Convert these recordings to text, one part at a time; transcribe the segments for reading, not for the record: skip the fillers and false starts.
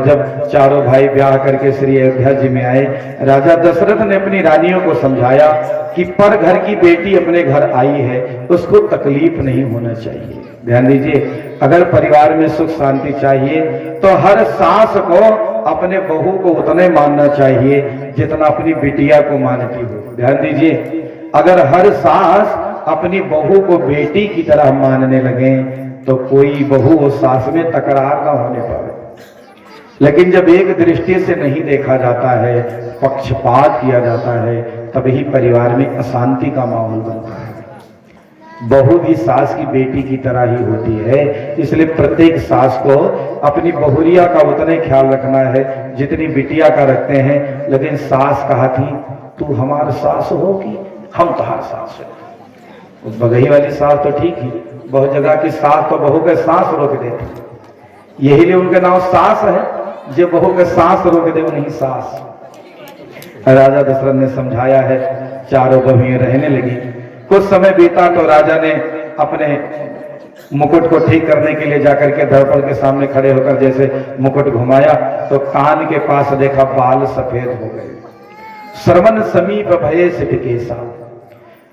जब चारों भाई ब्याह करके श्री अयोध्या जी में आए, राजा दशरथ ने अपनी रानियों को समझाया कि पर घर की बेटी अपने घर आई है, उसको तकलीफ नहीं होना चाहिए। ध्यान दीजिए, अगर परिवार में सुख शांति चाहिए तो हर सास को अपने बहू को उतने मानना चाहिए जितना अपनी बिटिया को मानती हो। ध्यान दीजिए, अगर हर सास अपनी बहू को बेटी की तरह मानने लगे तो कोई बहू और सास में तकरार ना होने पाए। लेकिन जब एक दृष्टि से नहीं देखा जाता है, पक्षपात किया जाता है, तभी परिवार में अशांति का माहौल बनता है। बहू भी सास की बेटी की तरह ही होती है, इसलिए प्रत्येक सास को अपनी बहुरिया का उतना ख्याल रखना है जितनी बिटिया का रखते हैं। लेकिन सास कहा थी, तू हमारी सास होगी, हम तुम्हार सास है। उस बगही वाली सास तो ठीक ही, बहुत जगह की सास तो बहू के सांस रोक देती, यही लिए उनके नाम सास है, जो बहू के सांस रोक दे उन्हीं सास। राजा दशरथ ने समझाया है, चारों बहुएं रहने लगी। कुछ समय बीता तो राजा ने अपने मुकुट को ठीक करने के लिए जाकर के दर्पण के सामने खड़े होकर जैसे मुकुट घुमाया तो कान के पास देखा बाल सफेद हो गए। श्रवण समीप भये सिटकेसा।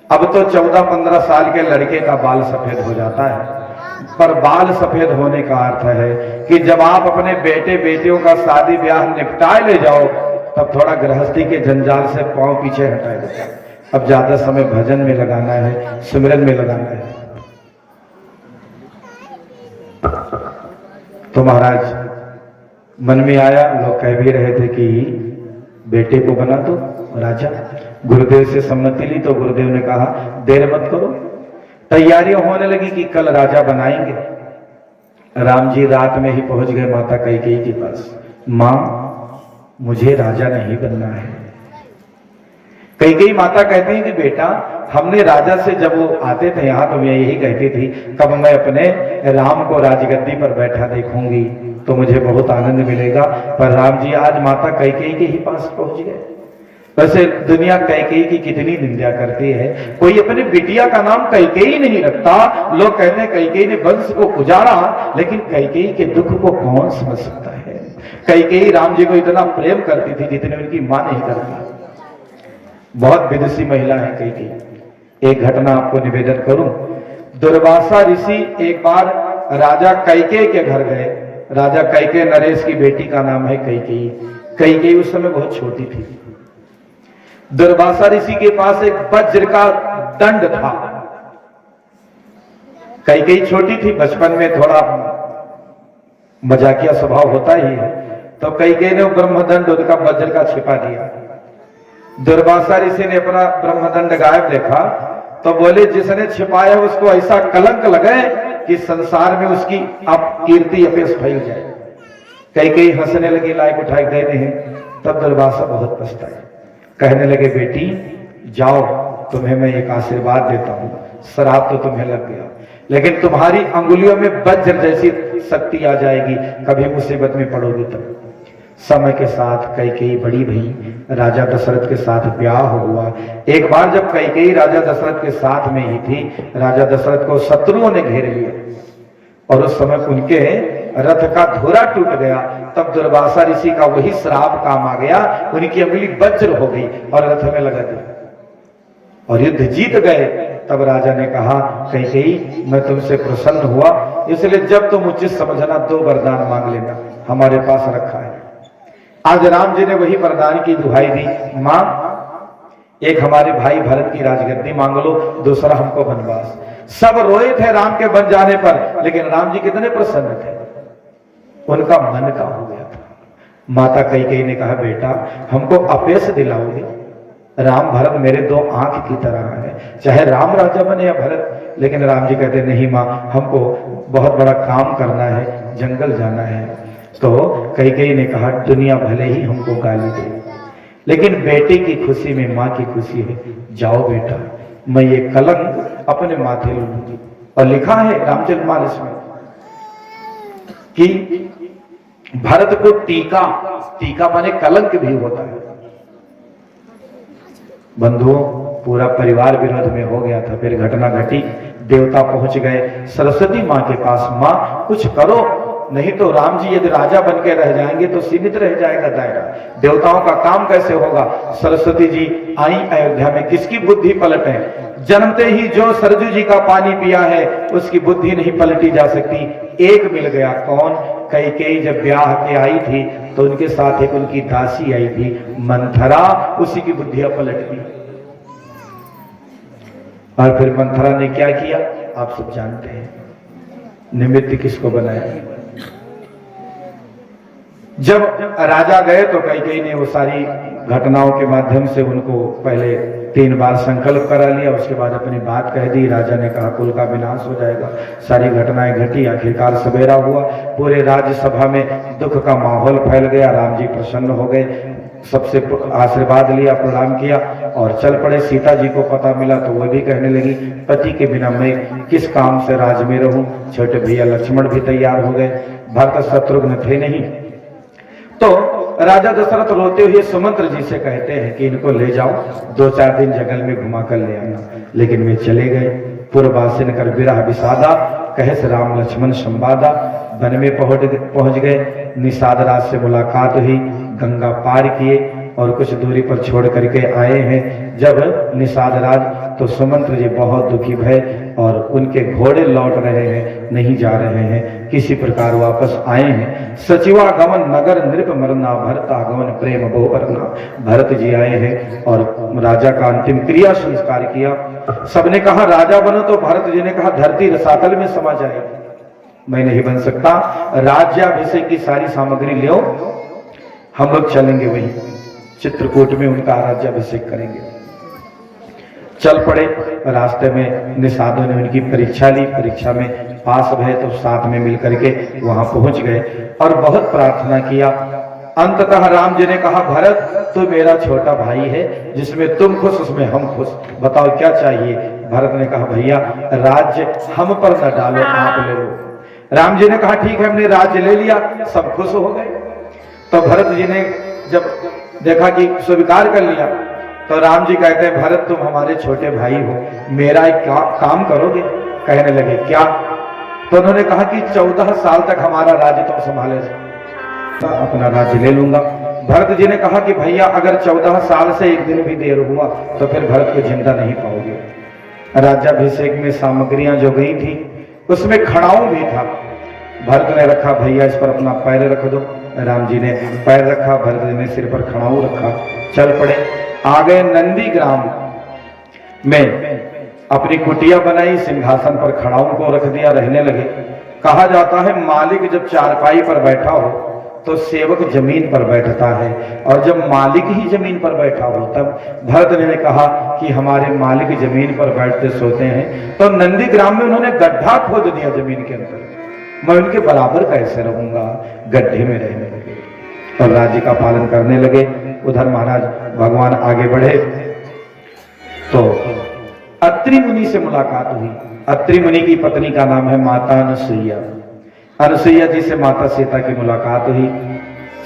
अब तो 14-15 साल के लड़के का बाल सफेद हो जाता है, पर बाल सफेद होने का अर्थ है कि जब आप अपने बेटे बेटियों का शादी ब्याह निपटाए ले जाओ तब थोड़ा गृहस्थी के जंजाल से पांव पीछे हटाए देता है। अब ज्यादा समय भजन में लगाना है, सिमरन में लगाना है। तो महाराज मन में आया, लोग कह भी रहे थे कि बेटे को बना दो राजा। गुरुदेव से सम्मति ली तो गुरुदेव ने कहा देर मत करो। तैयारियां होने लगी कि कल राजा बनाएंगे। राम जी रात में ही पहुंच गए माता कैकेयी के पास। मां, मुझे राजा नहीं बनना है। कैकेयी माता कहती है कि बेटा, हमने राजा से जब वो आते थे यहाँ तो मैं यही कहती थी, कब मैं अपने राम को राजगद्दी पर बैठा देखूंगी तो मुझे बहुत आनंद मिलेगा। पर राम जी आज माता कैकेयी के ही पास पहुंच गए। वैसे दुनिया कैकेयी की कितनी निंदा करती है, कोई अपनी बिटिया का नाम कैकेयी नहीं रखता। लोग कहते हैं कैकेयी ने वंश को उजाड़ा, लेकिन कैकेयी के दुख को कौन समझ सकता है। कैकेयी राम जी को इतना प्रेम करती थी जितने उनकी मां नहीं करती। बहुत विदुषी महिला है कैकेयी। एक घटना आपको निवेदन करूं। दुर्वासा ऋषि एक बार राजा कैकेयी के घर गए। राजा कैकेयी नरेश की बेटी का नाम है कैकेयी। कैकेयी उस समय बहुत छोटी थी। दुर्वासा ऋषि के पास एक वज्र का दंड था। कैकेयी छोटी थी, बचपन में थोड़ा मजाकिया स्वभाव होता ही है, तो कैकेयी ने ब्रह्मदंड उनका वज्र का छिपा दिया। दुर्वासा ऋषि ने अपना ब्रह्मदंड गायब देखा तो बोले जिसने छिपाया उसको ऐसा कलंक लगे कि संसार में उसकी कीर्ति अपेश फैल जाए। कैकेयी हंसने लगी, लायक उठाई गए नहीं। तब दुर्वासा बहुत पछताए, कहने लगे बेटी जाओ, तुम्हें मैं एक आशीर्वाद देता हूं। श्राप तो तुम्हें लग गया, लेकिन तुम्हारी अंगुलियों में वज्र जैसी शक्ति आ जाएगी, कभी मुसीबत में पड़ोगी तब। समय के साथ कैकेयी बड़ी भई, राजा दशरथ के साथ ब्याह हुआ। एक बार जब कैकेयी राजा दशरथ के साथ में ही थी, राजा दशरथ को शत्रुओं ने घेर लिया और उस समय उनके रथ का धुरा टूट गया। तब दुर्वासा ऋषि का वही श्राप काम आ गया, उनकी अंगुली वज्र हो गई और रथ में लगा दिया और युद्ध जीत गए। तब राजा ने कहा कैकेयी मैं तुमसे प्रसन्न हुआ, इसलिए जब तुम उचित समझना 2 वरदान मांग लेना, हमारे पास रखा है। आज राम जी ने वही वरदान की दुहाई दी, मां एक हमारे भाई भरत की राजगद्दी मांग लो, दूसरा हमको वनवास। सब रोए थे राम के बन जाने पर, लेकिन राम जी कितने प्रसन्न थे, उनका मन का हो गया था। माता कैकेयी ने कहा बेटा हमको अपेश दिलाओगे? राम भरत मेरे 2 आंख की तरह है, चाहे राम राजा बने या भरत। लेकिन राम जी कहते नहीं मां, हमको बहुत बड़ा काम करना है, जंगल जाना है। तो कैकेयी ने कहा दुनिया भले ही हमको गाली दे, लेकिन बेटे की खुशी में मां की खुशी है। जाओ बेटा, मैं ये कलंक अपने माथे लूंगी। और लिखा है रामचरितमानस में कि भरत को टीका, टीका माने कलंक भी होता है। बंधुओं पूरा परिवार विरोध में हो गया था। फिर घटना घटी, देवता पहुंच गए सरस्वती मां के पास, मां कुछ करो, नहीं तो राम जी यदि राजा बन के रह जाएंगे तो सीमित रह जाएगा दायरा, देवताओं का काम कैसे होगा। सरस्वती जी आई अयोध्या में, किसकी बुद्धि पलटे। जन्मते ही जो सरजू जी का पानी पिया है उसकी बुद्धि नहीं पलटी जा सकती। एक मिल गया, कौन? कैकेयी जब ब्याह के आई थी तो उनके साथ एक उनकी दासी आई थी मंथरा, उसी की बुद्धियां पलट गई। और फिर मंथरा ने क्या किया आप सब जानते हैं, निमित्त किसको बनाया। जब राजा गए तो कैकेयी ने वो सारी घटनाओं के माध्यम से उनको पहले 3 बार संकल्प करा लिया, उसके बाद अपनी बात कह दी। राजा ने कहा कुल का विनाश हो जाएगा, सारी घटनाएं घटी। आखिरकार सवेरा हुआ, पूरे राज्यसभा में दुख का माहौल फैल गया। राम जी प्रसन्न हो गए, सबसे आशीर्वाद लिया, प्रणाम किया और चल पड़े। सीता जी को पता मिला तो वह भी कहने लगी पति के बिना मैं किस काम से राज में रहूं। छोटे भैया लक्ष्मण भी तैयार हो गए, भरत शत्रुघ्न थे नहीं। तो राजा दशरथ रोते हुए सुमंत्र जी से कहते हैं कि इनको ले जाओ, 2-4 दिन जंगल में घुमा कर ले आना। लेकिन वे चले गए। पूर्वासिन कर विरह विषादा, कहे राम लक्ष्मण संवादा। वन में पहुंच गए, निषाद राज से मुलाकात हुई, गंगा पार किए और कुछ दूरी पर छोड़ करके आए हैं जब निषाद राज, तो सुमंत्र जी बहुत दुखी भय और उनके घोड़े लौट रहे हैं, नहीं जा रहे हैं, किसी प्रकार वापस आए हैं। सचिवा गमन नगर नृप मरना, भरता गमन प्रेम बहु करना। भरत जी आए हैं और राजा का अंतिम क्रिया संस्कार किया। सबने कहा राजा बनो, तो भरत जी ने कहा धरती रसातल में समा जाएगी, मैं नहीं बन सकता। राज्याभिषेक की सारी सामग्री ले, हम लोग चलेंगे वहीं चित्रकूट में, उनका राज्याभिषेक करेंगे। चल पड़े। रास्ते में निषादों ने उनकी परीक्षा ली, परीक्षा में पास भये तो साथ में मिलकर के वहां पहुंच गए और बहुत प्रार्थना किया। अंततः राम जी ने कहा भरत तू मेरा छोटा भाई है, जिसमें तुम खुश उसमें हम खुश, बताओ क्या चाहिए। भरत ने कहा भैया राज्य हम पर न डालो, आप ले लो। राम जी ने कहा ठीक है, हमने राज्य ले लिया, सब खुश हो गए। तो भरत जी ने जब देखा कि स्वीकार कर लिया तो राम जी कहते हैं भरत तुम हमारे छोटे भाई हो, मेरा एक काम करोगे? कहने लगे क्या? तो उन्होंने कहा कि 14 साल तक हमारा राज्य तुम संभाले, तो अपना राज्य ले लूंगा। भरत जी ने कहा कि भैया अगर 14 साल से एक दिन भी देर हुआ तो फिर भरत को जिंदा नहीं पाओगे। राज्याभिषेक में सामग्रियां जो गई थी उसमें खड़ाऊ भी था। भरत ने रखा भैया इस पर अपना पैर रख दो, राम जी ने पैर रखा, भरत जी ने सिर पर खड़ाऊ रखा। चल पड़े, आ गए नंदी ग्राम में, अपनी कुटिया बनाई, सिंहासन पर खड़ाऊ को रख दिया, रहने लगे। कहा जाता है मालिक जब चारपाई पर बैठा हो तो सेवक जमीन पर बैठता है, और जब मालिक ही जमीन पर बैठा हो तब भरत ने कहा कि हमारे मालिक जमीन पर बैठते सोते हैं। तो नंदी ग्राम में उन्होंने गड्ढा खोद दिया जमीन के अंदर, मैं उनके बराबर कैसे रहूंगा, गड्ढे में रहने लगे और राज्य का पालन करने लगे। उधर महाराज भगवान आगे बढ़े तो अत्रि मुनि से मुलाकात हुई। अत्रि मुनि की पत्नी का नाम है माता अनुसुईया। अनुसुईया जी से माता सीता की मुलाकात हुई।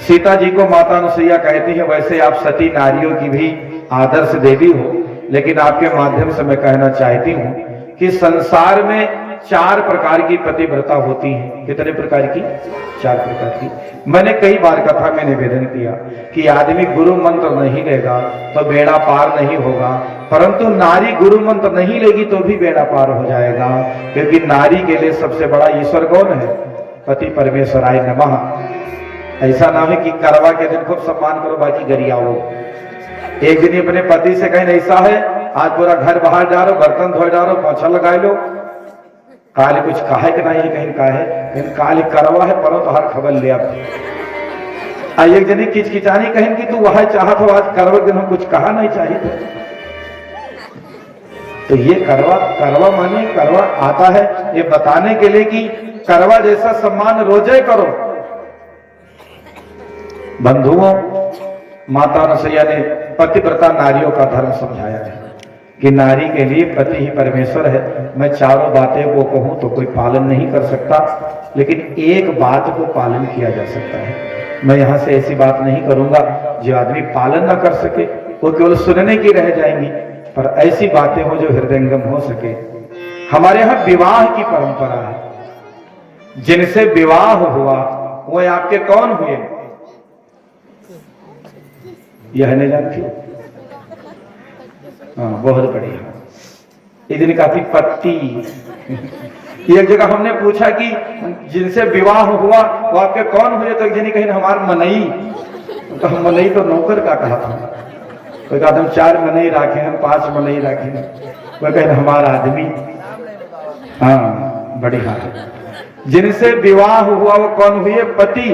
सीता जी को माता अनुसुईया कहती है, वैसे आप सती नारियों की भी आदर्श देवी हो, लेकिन आपके माध्यम से मैं कहना चाहती हूं कि संसार में 4 प्रकार की पतिव्रता होती हैं। कितने प्रकार की? 4 प्रकार की। मैंने कई बार कथा में निवेदन किया कि आदमी गुरु मंत्र नहीं लेगा तो बेड़ा पार नहीं होगा, परंतु नारी गुरु मंत्र नहीं लेगी तो भी बेड़ा पार हो जाएगा, क्योंकि नारी के लिए सबसे बड़ा ईश्वर कौन है? पति परमेश्वराय नमः। ऐसा ना है कि करवा के दिन खूब सम्मान करो बाकी गरियाओ। एक दिन अपने पति से कहें ऐसा है आज पूरा घर बाहर डालो, बर्तन धोए डालो, पोछा लगा लो, काले कुछ कहा कि नहीं, कहीं कहा है कहीं काले करवा है परो तो हर खबर ले आप। एक जनी किचकिचानी कहें कि तू वह चाहत हो आज करवा दिन हम कुछ कहा नहीं चाहिए थे। तो ये करवा माने करवा आता है ये बताने के लिए कि करवा जैसा सम्मान रोजे करो। बंधुओं, माता अनुसुईया ने पतिव्रता नारियों का धर्म समझाया है कि नारी के लिए पति ही परमेश्वर है। मैं चारों बातें को कहूं तो कोई पालन नहीं कर सकता, लेकिन एक बात को पालन किया जा सकता है। मैं यहां से ऐसी बात नहीं करूंगा जो आदमी पालन ना कर सके, वो केवल सुनने की रह जाएंगी, पर ऐसी बातें हो जो हृदयंगम हो सके। हमारे यहां विवाह की परंपरा है। जिनसे विवाह हुआ वो आपके कौन हुए? यह नहीं जानती? हाँ, बहुत बढ़िया। इतनी काफी पत्ती। एक जगह हमने पूछा कि जिनसे विवाह हुआ वो आपके कौन हुए, तो एक जनी कहीं हमार मनई। तो हम मनई तो नौकर का कहा था। कोई कहा हम 4 मनई राखे हैं, 5 मनई राखे हैं। वो कहे हमारा आदमी। हाँ, बढ़िया। जिनसे विवाह हुआ वो कौन हुए? पति।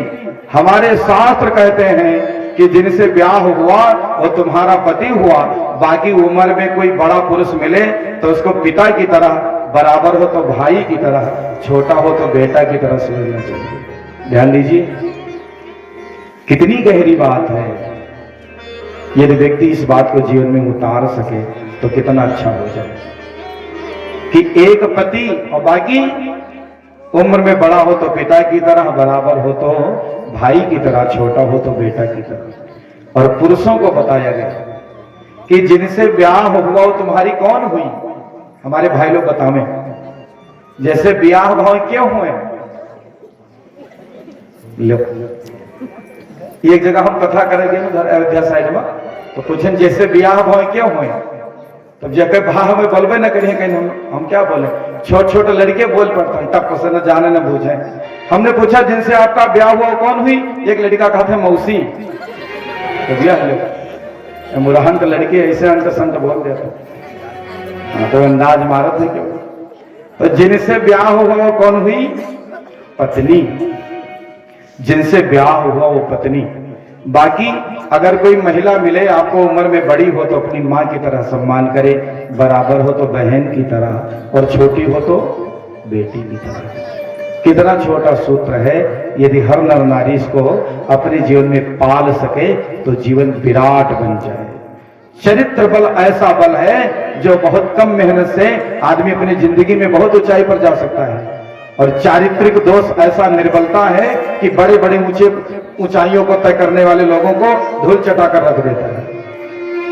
हमारे शास्त्र कहते हैं कि जिनसे ब्याह हुआ वो तुम्हारा पति हुआ। बाकी उम्र में कोई बड़ा पुरुष मिले तो उसको पिता की तरह, बराबर हो तो भाई की तरह, छोटा हो तो बेटा की तरह समझना चाहिए। ध्यान दीजिए, कितनी गहरी बात है। यदि व्यक्ति इस बात को जीवन में उतार सके तो कितना अच्छा हो जाए कि एक पति और बाकी उम्र में बड़ा हो तो पिता की तरह, बराबर हो तो भाई की तरह, छोटा हो तो बेटा की तरह। और पुरुषों को बताया गया कि जिनसे ब्याह हुआ वो तुम्हारी कौन हुई? हमारे भाई लोग बतावे जैसे ब्याह भाव क्यों हुए? लो, एक जगह हम कथा करेंगे उधर अयोध्या साइड में, तो पूछें जैसे ब्याह भाव क्यों हुए? तब जब भाव में बोलबे न करिए, कहीं हम क्या बोले? छोटे छोटे लड़के बोल पड़ते हैं, तब से न जाने न बूझे। हमने पूछा जिनसे आपका ब्याह हुआ कौन हुई? एक लड़का कहा था मौसी। तो ब्याह मुरहन के लड़के ऐसे अंत संत बोल देते, तो अंदाज मारत है क्यों? तो जिनसे ब्याह हुआ वो कौन हुई? पत्नी। जिनसे ब्याह हुआ वो पत्नी। बाकी अगर कोई महिला मिले आपको उम्र में बड़ी हो तो अपनी माँ की तरह सम्मान करे, बराबर हो तो बहन की तरह, और छोटी हो तो बेटी की तरह। कितना छोटा सूत्र है। यदि हर नर नारी इसको अपने जीवन में पाल सके तो जीवन विराट बन जाए। चरित्र बल ऐसा बल है जो बहुत कम मेहनत से आदमी अपनी जिंदगी में बहुत ऊंचाई पर जा सकता है। और चारित्रिक दोष ऐसा निर्बलता है कि बड़े बड़े ऊंचाइयों को तय करने वाले लोगों को धूल चटा कर रख देता है।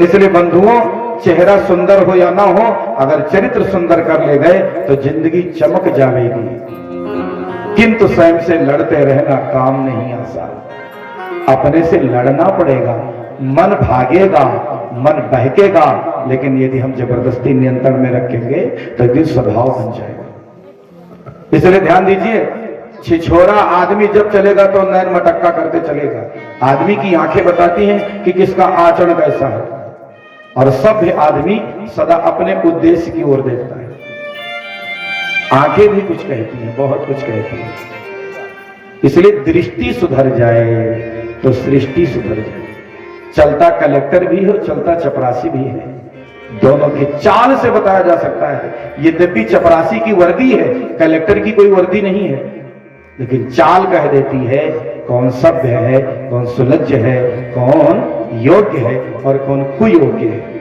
इसलिए बंधुओं, चेहरा सुंदर हो या ना हो, अगर चरित्र सुंदर कर ले गए तो जिंदगी चमक जाएगी। किंतु स्वयं से लड़ते रहना काम नहीं आसान। अपने से लड़ना पड़ेगा, मन भागेगा, मन बहकेगा, लेकिन यदि हम जबरदस्ती नियंत्रण में रखेंगे तो एक दिन स्वभाव बन जाएगा। इसलिए ध्यान दीजिए, छिछोरा आदमी जब चलेगा तो नैन मटक्का करके चलेगा। आदमी की आंखें बताती हैं कि किसका आचरण कैसा है, और सभ्य आदमी सदा अपने उद्देश्य की ओर देखता है। आंखें भी कुछ कहती हैं, बहुत कुछ कहती हैं। इसलिए दृष्टि सुधर जाए तो सृष्टि सुधर जाए। चलता कलेक्टर भी हो, चलता चपरासी भी है। दोनों की चाल से बताया जा सकता है। यद्यपि चपरासी की वर्दी है, कलेक्टर की कोई वर्दी नहीं है, लेकिन चाल कह देती है कौन सभ्य है, कौन सुलज्ज है, कौन योग्य है और कौन कुयोग्य है।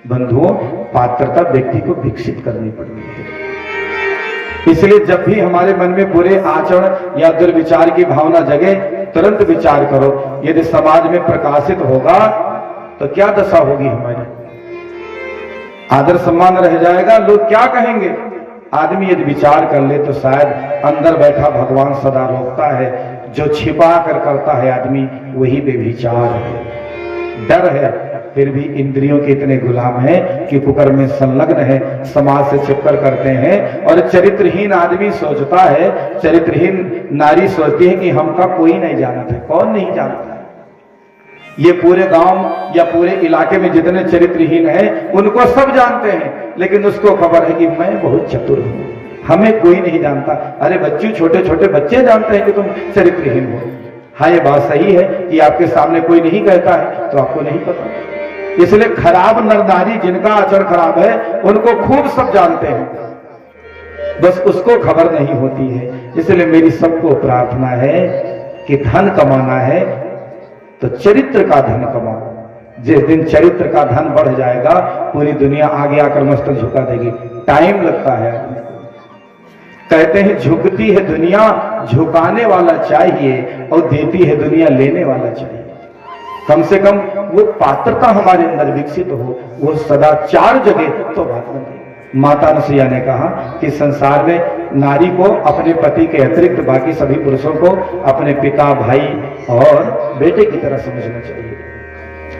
बंधुओं, पात्रता व्यक्ति को विकसित करनी पड़ती है। इसलिए जब भी हमारे मन में बुरे आचरण या दुर्विचार की भावना जगे, तुरंत विचार करो, यदि समाज में प्रकाशित होगा तो क्या दशा होगी हमारी? आदर सम्मान रह जाएगा, लोग क्या कहेंगे? आदमी यदि विचार कर ले तो शायद अंदर बैठा भगवान सदा रोकता है। जो छिपा कर करता है आदमी वही बेविचार है। डर है, फिर भी इंद्रियों के इतने गुलाम हैं कि कुकर्म में संलग्न है, समाज से छिपकर करते हैं। और चरित्रहीन आदमी सोचता है, चरित्रहीन नारी सोचती है कि हमका कोई नहीं जानता है। कौन नहीं जानता है? ये पूरे गांव या पूरे इलाके में जितने चरित्रहीन हैं उनको सब जानते हैं, लेकिन उसको खबर है कि मैं बहुत चतुर हूं, हमें कोई नहीं जानता। अरे बच्चों, छोटे छोटे बच्चे जानते हैं कि तुम चरित्रहीन हो। हाँ, ये बात सही है कि आपके सामने कोई नहीं कहता है तो आपको नहीं पता। इसलिए खराब नरनारी जिनका आचरण खराब है उनको खूब सब जानते हैं, बस उसको खबर नहीं होती है। इसलिए मेरी सबको प्रार्थना है कि धन कमाना है तो चरित्र का धन कमाओ। जिस दिन चरित्र का धन बढ़ जाएगा पूरी दुनिया आगे आकर मस्तक झुका देगी। टाइम लगता है। कहते हैं झुकती है दुनिया, झुकाने वाला चाहिए, और देती है दुनिया, लेने वाला चाहिए। कम से कम वो पात्रता हमारे अंदर विकसित हो, वो सदाचार जगे तो बात बनती। माता अनुसुईया ने कहा कि संसार में नारी को अपने पति के अतिरिक्त बाकी सभी पुरुषों को अपने पिता, भाई और बेटे की तरह समझना चाहिए।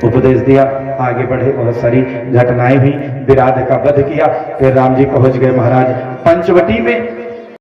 उपदेश दिया, आगे बढ़े, बहुत सारी घटनाएं हुई, विराध का वध किया। फिर राम जी पहुंच गए महाराज पंचवटी में।